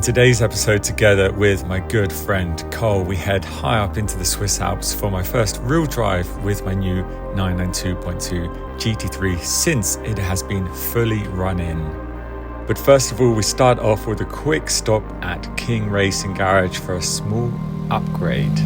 today's episode, together with my good friend Cole, we head high up into the Swiss Alps for my first real drive with my new 992.2 GT3 since it has been fully run in. But first of all, we start off with a quick stop at King Racing Garage for a small upgrade.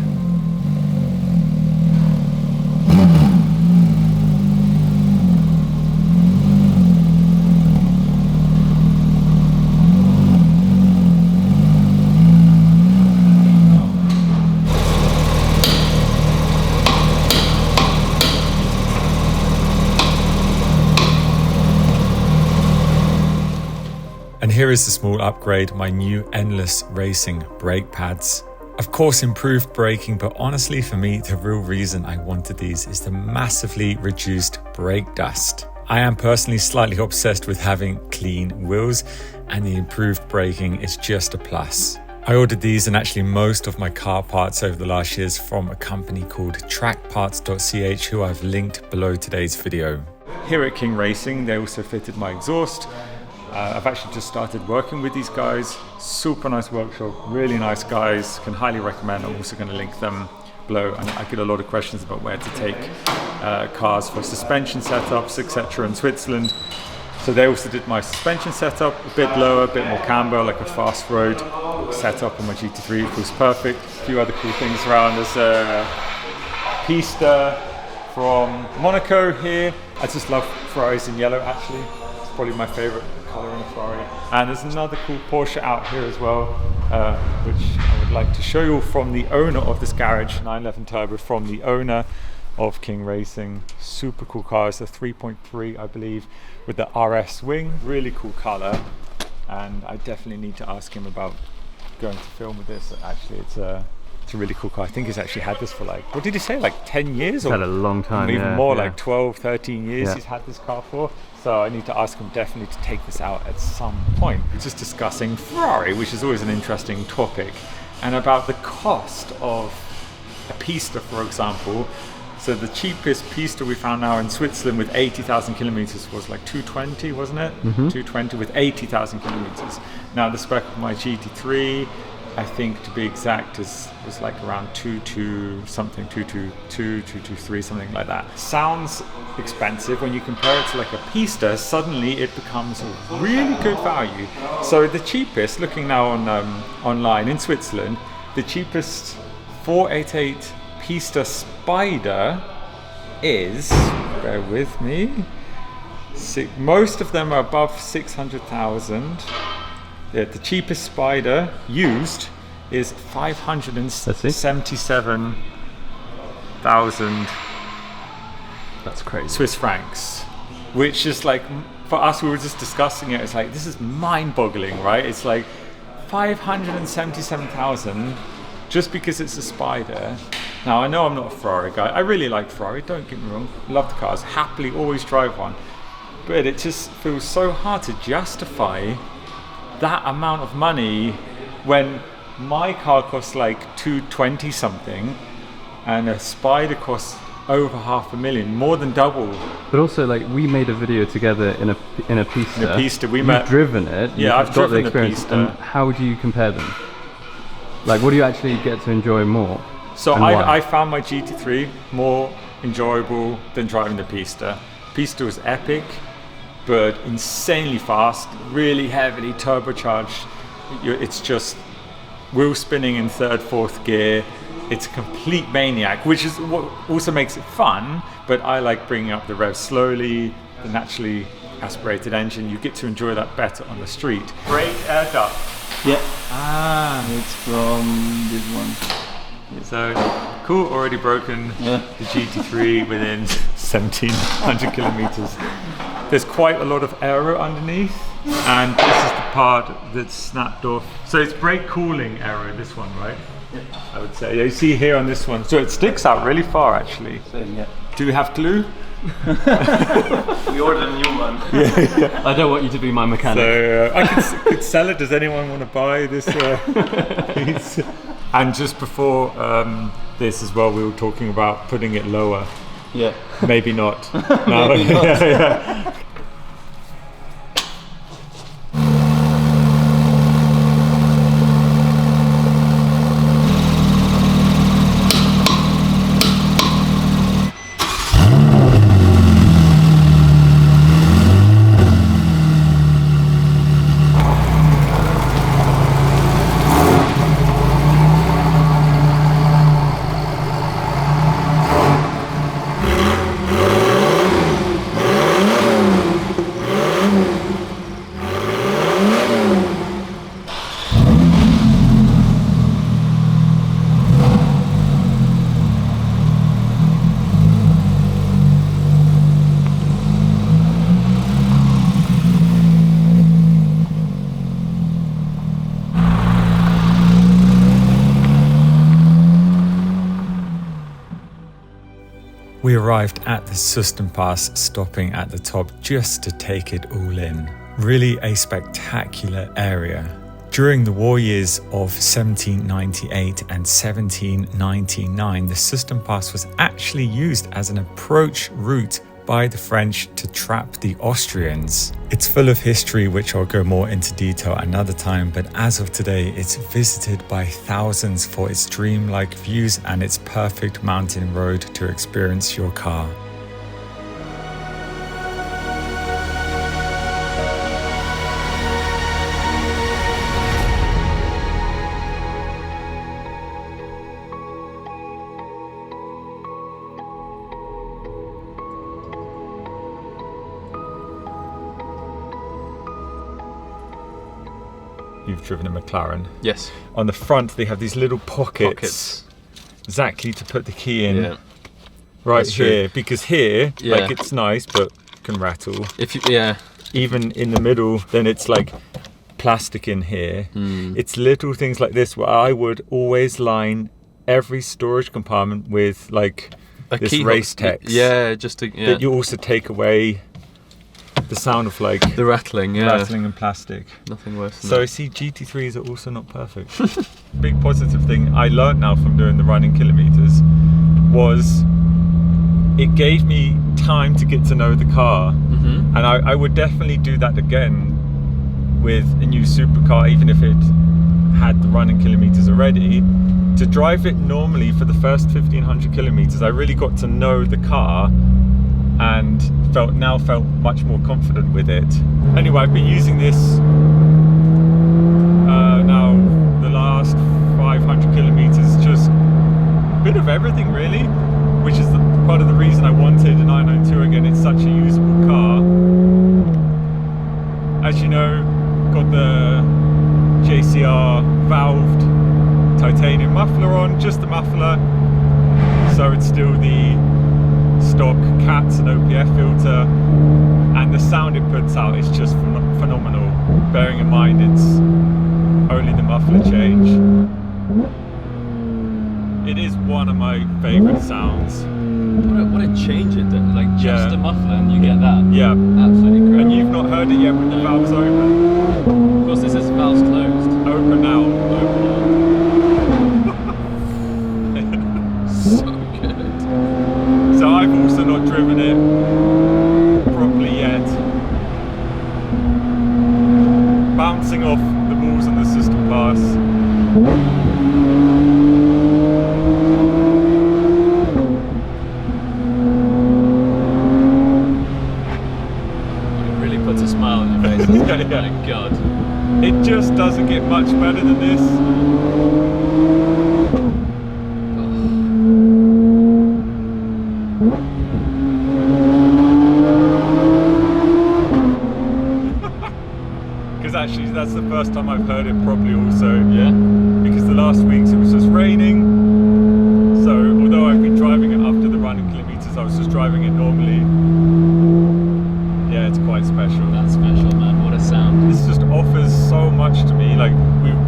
And here is the small upgrade, my new Endless Racing brake pads. Of course, improved braking, but honestly for me, the real reason I wanted these is the massively reduced brake dust. I am personally slightly obsessed with having clean wheels, and the improved braking is just a plus. I ordered these and actually most of my car parts over the last years from a company called trackparts.ch, who I've linked below today's video. Here at King Racing, they also fitted my exhaust. I've actually just started working with these guys. Super nice workshop, really nice guys, can highly recommend. I'm also going to link them below, and I get a lot of questions about where to take cars for suspension setups, etc. in Switzerland. So they also did my suspension setup, a bit lower, a bit more camber, like a fast road setup on my GT3, which was perfect. A few other cool things around. There's a Pista from Monaco here. I just love Ferraris in yellow, actually. It's probably my favorite colour in a Ferrari. And there's another cool Porsche out here as well, which I would like to show you from the owner of this garage, 911 Turbo, from the owner of King Racing. Super cool car. It's a 3.3, I believe, with the RS wing. Really cool colour, and I definitely need to ask him about going to film with this. Actually, it's a really cool car. I think he's actually had this for what did he say, 10 years? He's had a long time, even more, 12, 13 years he's had this car for. So I need to ask him definitely to take this out at some point. We're just discussing Ferrari, which is always an interesting topic, and about the cost of a Pista, for example. So the cheapest Pista we found now in Switzerland with 80,000 kilometers was 220, wasn't it? 220 with 80,000 kilometers. Now the spec of my GT3, I think to be exact, was around 222 something, 222, 223, something like that. Sounds expensive when you compare it to a Pista. Suddenly it becomes a really good value. So the cheapest, looking now on online in Switzerland, the cheapest 488 Pista Spider is, bear with me, most of them are above 600,000. Yeah, the cheapest Spider used is 577,000. That's crazy. Swiss francs, which is for us, we were just discussing it. It's this is mind-boggling, right? It's 577,000 just because it's a Spider. Now I know I'm not a Ferrari guy. I really like Ferrari. Don't get me wrong. Love the cars. Happily always drive one. But it just feels so hard to justify that amount of money when my car costs 220 something and a Spider costs over 500,000, more than double. But also we made a video together in a Pista. In a Pista, You've driven it. Yeah, I've got driven the experience. Pista. And how do you compare them? What do you actually get to enjoy more? So I found my GT3 more enjoyable than driving the Pista. Pista was epic, but insanely fast, really heavily turbocharged. It's just wheel spinning in third, fourth gear. It's a complete maniac, which is what also makes it fun. But I like bringing up the revs slowly, the naturally aspirated engine. You get to enjoy that better on the street. Brake air duct. Yeah. It's from this one. So cool, already broken the GT3 within 1,700 kilometers. There's quite a lot of aero underneath, and this is the part that's snapped off. So it's brake cooling aero, this one, right? Yeah. I would say. Yeah, you see here on this one. So it sticks out really far, actually. Same, yeah. Do we have glue? We ordered a new one. Yeah. I don't want you to be my mechanic. So I could sell it. Does anyone want to buy this piece? And just before this as well, we were talking about putting it lower. Yeah. Maybe not. No. Maybe not. Yeah. We arrived at the Susten Pass, stopping at the top just to take it all in. Really a spectacular area. During the war years of 1798 and 1799, the Susten Pass was actually used as an approach route by the French to trap the Austrians. It's full of history, which I'll go more into detail another time, but as of today, it's visited by thousands for its dreamlike views and its perfect mountain road to experience your car. You've driven a McLaren. Yes. On the front, they have these little pockets. Exactly to put the key in. Yeah. Right That's here, true. because here, Yeah. like it's nice, but can rattle. If you, yeah. Even in the middle, then it's like plastic in here. It's little things like this where I would always line every storage compartment with like this keyhole. race text. Yeah, just to, yeah. That you also take away the sound of like The rattling, yeah. rattling and plastic. Nothing worse than So I that. see GT3s are also not perfect. Big positive thing I learned now from doing the running kilometers was it gave me time to get to know the car. Mm-hmm. And I would definitely do that again with a new supercar, even if it had the running kilometers already. To drive it normally for the first 1500 kilometers, I really got to know the car and felt much more confident with it. Anyway, I've been using this now the last 500 kilometers, just a bit of everything really, which is part of the reason I wanted a 992 again. It's such a usable car. As you know, got the JCR valved titanium muffler on, just the muffler, so it's still the stock CATS and OPF filter, and the sound it puts out is just phenomenal, bearing in mind it's only the muffler change. It is one of my favourite sounds. What a change it does, like just Yeah. a muffler and you get that. Yeah, Absolutely incredible. and you've not heard it yet with the valves open. Of course, this is valves closed. Open now. So good. So I've also not driven it properly yet. Bouncing off the walls on the Susten Pass. It really puts a smile on your face, doesn't it? Yeah. My God. It just doesn't get much better than this. Because actually that's the first time I've heard it properly also. Yeah? Because the last weeks it was just raining. So although I've been driving it after the running kilometers, I was just driving it normally. Yeah, it's quite special. That's special, man. What a sound. This just offers so much to me. Like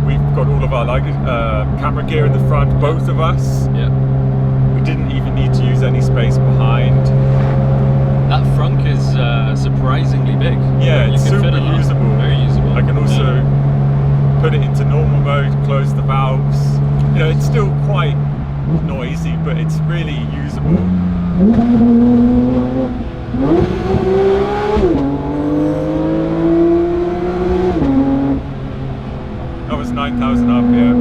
we've got all of our camera gear in the front, both of us. Yeah. We didn't even need to use any space behind. That frunk is surprisingly big. Yeah, You it's can super fit a lot. usable. Very usable. I can also put it into normal mode, close the valves. You know, it's still quite noisy, but it's really usable. That was 9,000 RPM.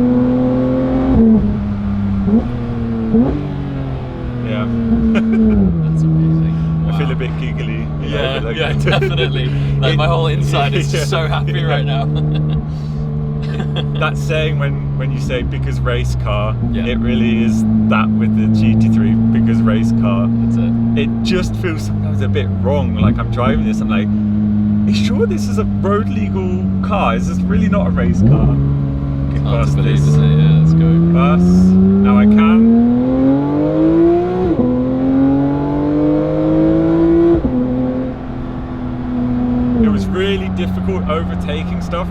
Yeah. That's amazing. I Wow. feel a bit giggly. You know, Yeah, but like- yeah, definitely. Like my whole inside is just so happy right now. That saying when you say biggest race car, Yeah. it really is that with the GT3 biggest race car. That's it. It just feels sometimes a bit wrong. Like I'm driving this, I'm like, are you sure this is a road legal car? Is this really not a race car? Okay, Hard bust to believe, this. isn't it? Yeah, let's go. Bus. Now I can. It was really difficult overtaking stuff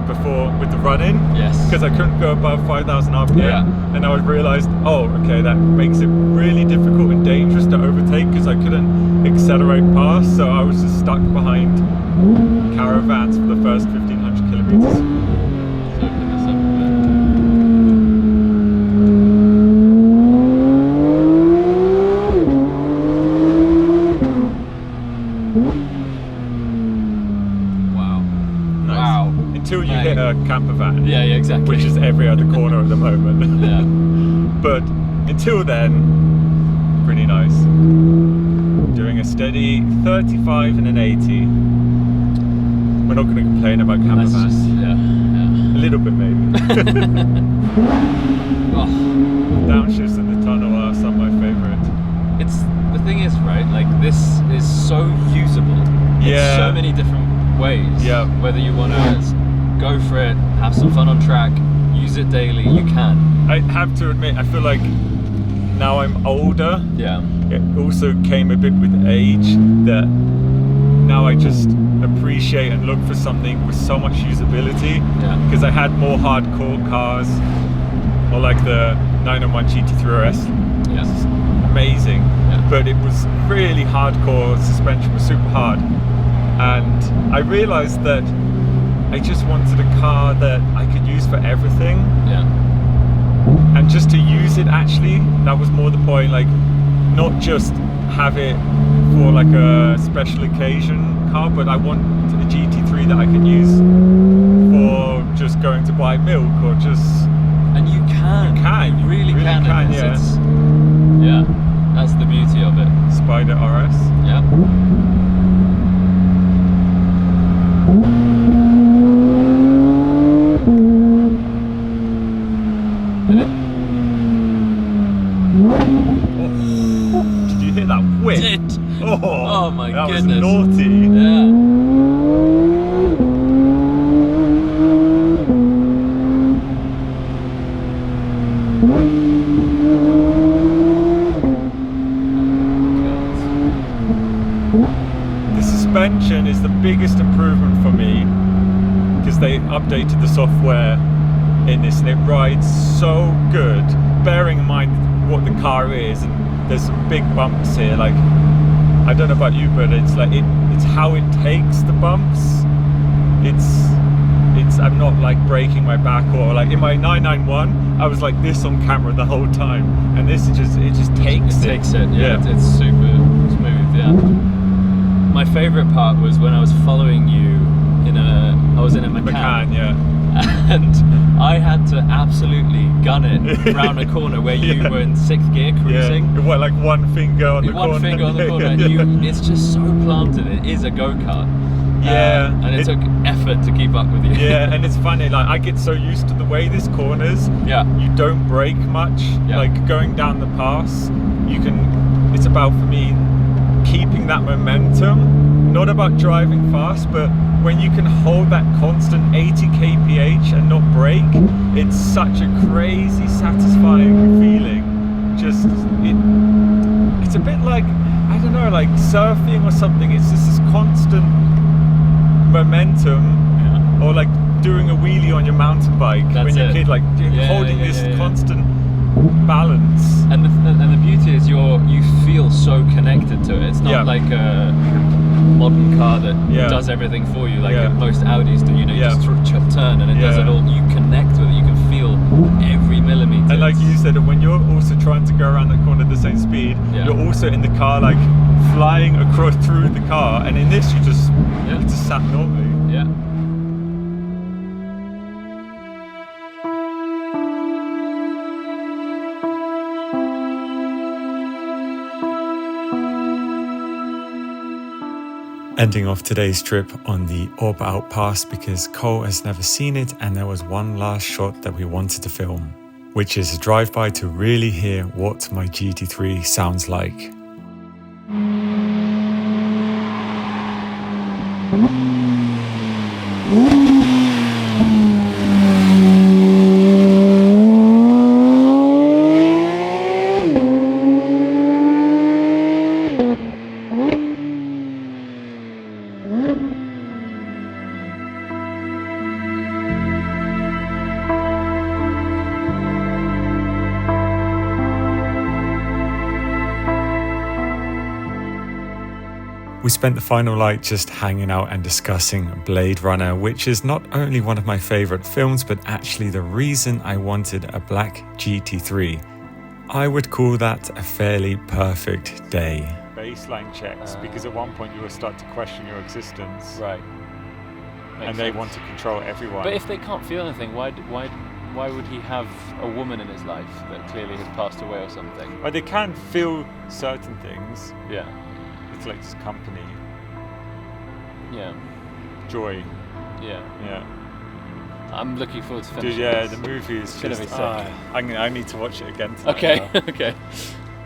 before with the run-in. Yes. Because I couldn't go above 5,000 RPM, Yeah. and I realised, oh, okay, that makes it really difficult and dangerous to overtake because I couldn't accelerate past, so I was just stuck behind caravans for the first 1,500 kilometers. So open this up a bit. Until you hit a camper van. Yeah, exactly. Which is every other corner at the moment. Yeah. But until then, pretty nice. Doing a steady 35 and an 80. We're not going to complain about camper vans. Yeah. A little bit maybe. Oh. Downshifts in the tunnel are some of my favourite. The thing is, right, like this is so usable in so many different ways. Yeah. Whether you want to go for it, have some fun on track, use it daily, you can. I have to admit, I feel like now I'm older. Yeah. It also came a bit with age that now I just appreciate and look for something with so much usability. Yeah. Because I had more hardcore cars, or like the 991 GT3 RS. Yeah. It's amazing. Yeah. But it was really hardcore, suspension was super hard. And I realized that I just wanted a car that I could use for everything. Yeah. And just to use it, actually, that was more the point. Like, not just have it for like a special occasion car, but I want a GT3 that I can use for just going to buy milk or just. And you can. You really can. Yeah. Yeah. That's the beauty of it. Spider RS. Yeah. Did you hear that whip? Oh my goodness. That was naughty. Yeah. The suspension is the biggest improvement for me because they updated the software in this and it rides so good, bearing in mind what the car is, and there's some big bumps here. Like, I don't know about you, but it's like it's how it takes the bumps. It's I'm not like breaking my back, or like in my 991 I was like this on camera the whole time, and this is just it takes it. Yeah. It's super smooth. Yeah. My favorite part was when I was following you I was in a Macan. Yeah. And I had to absolutely gun it round a corner where you were in 6th gear cruising. Yeah. What, like one finger on the corner? One finger on the corner. And it's just so planted. It is a go-kart. Yeah. And it took effort to keep up with you. Yeah, and it's funny, like I get so used to the way this corners. Yeah. You don't brake much. Yeah. Like going down the pass, it's about, for me, keeping that momentum, not about driving fast, but when you can hold that constant 80 kph and not brake, it's such a crazy satisfying feeling. It's a bit like, I don't know, like surfing or something. It's just this constant momentum. Yeah. Or like doing a wheelie on your mountain bike when you're a kid, like holding this constant balance. And the beauty is you feel so connected to it. It's not like a modern car that does everything for you, like most Audis do. You know, you just turn and it does it all. You connect with it. You can feel every millimeter. And like you said, when you're also trying to go around that corner at the same speed, you're also in the car, like flying across through the car. And in this, you just sat normally. Yeah. Ending off today's trip on the Oberalp Pass because Cole has never seen it, and there was one last shot that we wanted to film, which is a drive-by to really hear what my GT3 sounds like. We spent the final night just hanging out and discussing Blade Runner, which is not only one of my favorite films, but actually the reason I wanted a black GT3. I would call that a fairly perfect day. Baseline checks, because at one point you will start to question your existence. Right. And they want to control everyone. But if they can't feel anything, why would he have a woman in his life that clearly has passed away or something? Well, they can feel certain things. Yeah. It's like just company. Yeah. Joy. Yeah. Yeah. I'm looking forward to finishing yeah, this. the movie is Gonna just... be sick. I need to watch it again tonight. Okay, now. okay.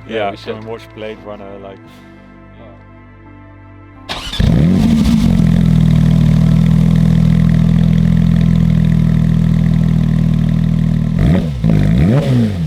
Yeah, we go should. and watch Blade Runner, like... Yeah.